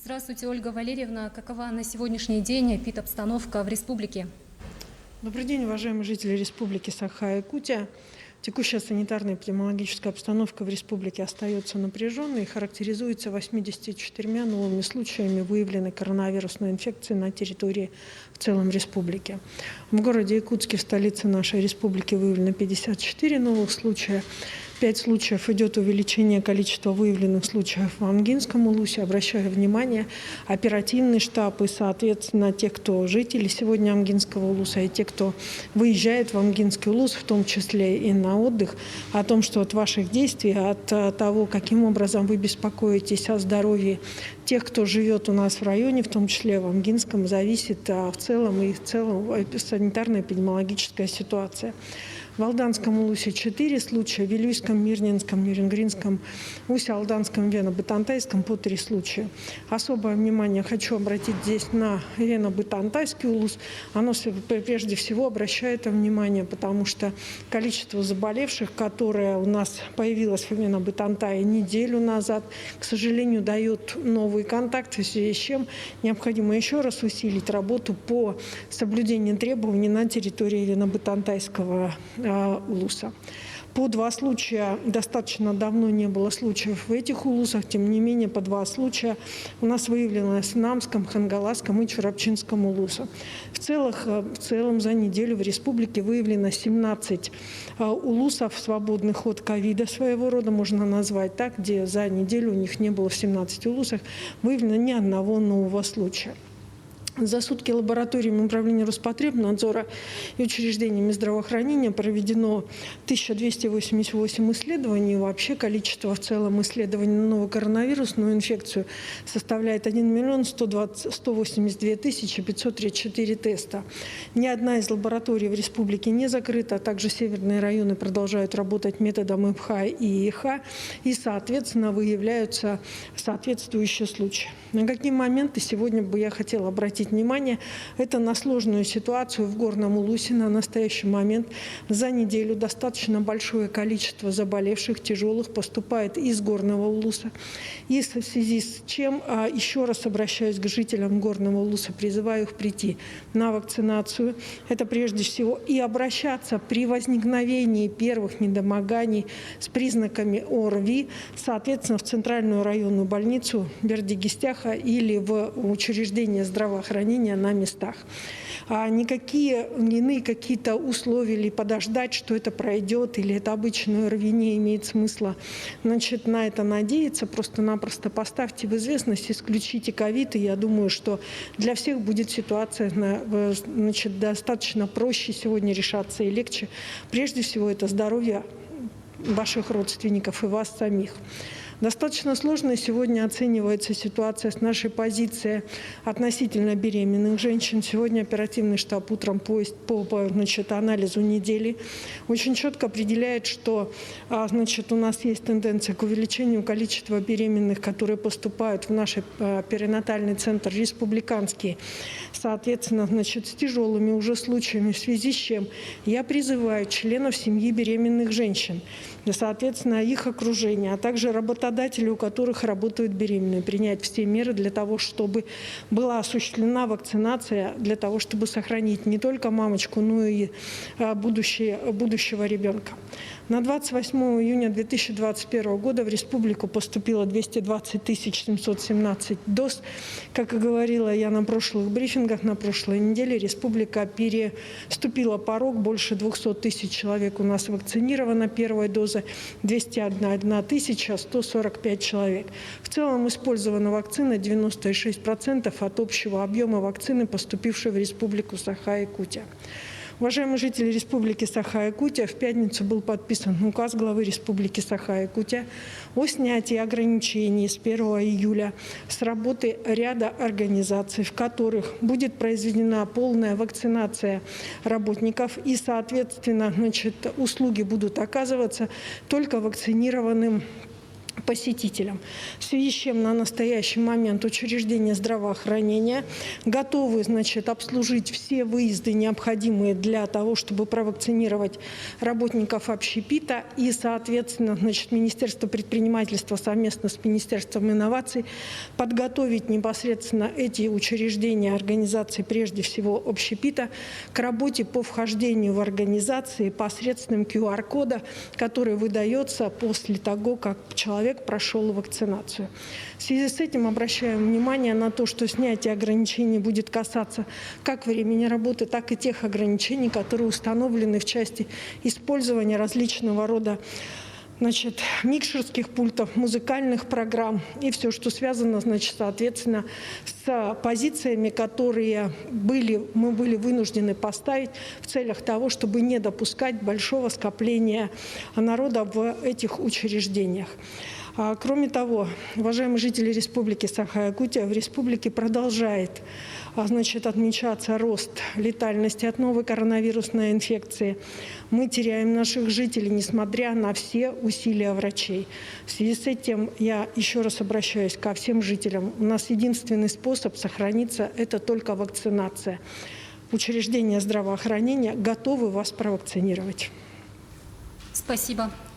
Здравствуйте, Ольга Валерьевна. Какова на сегодняшний день эпидобстановка в республике? Добрый день, уважаемые жители Республики Саха-Якутия. Текущая санитарная эпидемиологическая обстановка в республике остается напряженной и характеризуется 84 новыми случаями выявленной коронавирусной инфекции на территории в целом республики. В городе Якутске, в столице нашей республики, выявлено 54 новых случая. 5 случаев идет увеличение количества выявленных случаев в Амгинском улусе. Обращаю внимание, оперативный штаб и, соответственно, те, кто жители сегодня Амгинского улуса, и те, кто выезжает в Амгинский улус, в том числе и на отдых, о том, что от ваших действий, от того, каким образом вы беспокоитесь о здоровье тех, кто живет у нас в районе, в том числе в Амгинском, зависит в целом санитарная эпидемиологическая ситуация. В Алданском улусе 4 случая, в Вилюйском, Мирнинском, Нюрингринском, Усть-Алданском, Вено-Бытантайском по 3 случая. Особое внимание хочу обратить здесь на Вено-Бытантайский улус. Оно прежде всего обращает внимание, потому что количество заболевших, которое у нас появилось в Вено-Бытантае неделю назад, к сожалению, дает новые контакты, в связи с чем необходимо еще раз усилить работу по соблюдению требований на территории Вено-Бытантайского улуса. По 2 случая, достаточно давно не было случаев в этих улусах, тем не менее по 2 случая у нас выявлено в Сынамском, Хангаласском и Чурапчинском улусах. В целом за неделю в республике выявлено 17 улусов, свободных от ковида, своего рода можно назвать так, где за неделю у них не было в 17 улусах выявлено ни одного нового случая. За сутки лабораториями управления Роспотребнадзора и учреждениями здравоохранения проведено 1288 исследований. Вообще количество в целом исследований на новую коронавирусную инфекцию составляет 1 182 534 теста. Ни одна из лабораторий в республике не закрыта, а также северные районы продолжают работать методом МХ и ИХ, и, соответственно, выявляются соответствующие случаи. На какие моменты сегодня бы я хотела обратить внимание, это на сложную ситуацию в Горном улусе. На настоящий момент за неделю достаточно большое количество заболевших тяжелых поступает из Горного улуса. И в связи с чем еще раз обращаюсь к жителям Горного улуса, призываю их прийти на вакцинацию. Это прежде всего и обращаться при возникновении первых недомоганий с признаками ОРВИ, соответственно, в Центральную районную больницу Бердигистяха или в учреждение здравоохранения на местах. Никакие иные какие-то условия или подождать, что это пройдет, или это обычное ОРВИ, не имеет смысла на это надеяться. Просто-напросто поставьте в известность, исключите ковид, и я думаю, что для всех будет ситуация достаточно проще сегодня решаться и легче. Прежде всего, это здоровье ваших родственников и вас самих. Достаточно сложно сегодня оценивается ситуация с нашей позиции относительно беременных женщин. Сегодня оперативный штаб утром по анализу недели очень четко определяет, что у нас есть тенденция к увеличению количества беременных, которые поступают в наш перинатальный центр республиканский, соответственно, с тяжелыми уже случаями, в связи с чем я призываю членов семьи беременных женщин, соответственно, их окружение, а также работодателей, у которых работают беременные, принять все меры для того, чтобы была осуществлена вакцинация, для того, чтобы сохранить не только мамочку, но и будущего ребенка. На 28 июня 2021 года в республику поступило 220 717 доз. Как и говорила я на прошлых брифингах, на прошлой неделе республика переступила порог. Больше 200 тысяч человек у нас вакцинировано первой дозой, 201 145 человек. В целом использована вакцина 96% от общего объема вакцины, поступившей в республику Саха-Якутия. Уважаемые жители Республики Саха-Якутия, в пятницу был подписан указ главы Республики Саха-Якутия о снятии ограничений с 1 июля с работы ряда организаций, в которых будет произведена полная вакцинация работников и, соответственно, услуги будут оказываться только вакцинированным посетителям. В связи с чем на настоящий момент учреждения здравоохранения готовы, обслужить все выезды, необходимые для того, чтобы провакцинировать работников общепита. И, соответственно, Министерство предпринимательства совместно с Министерством инноваций подготовить непосредственно эти учреждения, организации, прежде всего общепита, к работе по вхождению в организации посредством QR-кода, который выдается после того, как человек прошел вакцинацию. В связи с этим обращаем внимание на то, что снятие ограничений будет касаться как времени работы, так и тех ограничений, которые установлены в части использования различного рода микшерских пультов, музыкальных программ и все, что связано, соответственно, с позициями, которые мы были вынуждены поставить в целях того, чтобы не допускать большого скопления народа в этих учреждениях. Кроме того, уважаемые жители Республики Саха-Якутия, в республике продолжает отмечаться рост летальности от новой коронавирусной инфекции. Мы теряем наших жителей, несмотря на все усилия врачей. В связи с этим я еще раз обращаюсь ко всем жителям. У нас единственный способ сохраниться – это только вакцинация. Учреждения здравоохранения готовы вас провакцинировать. Спасибо.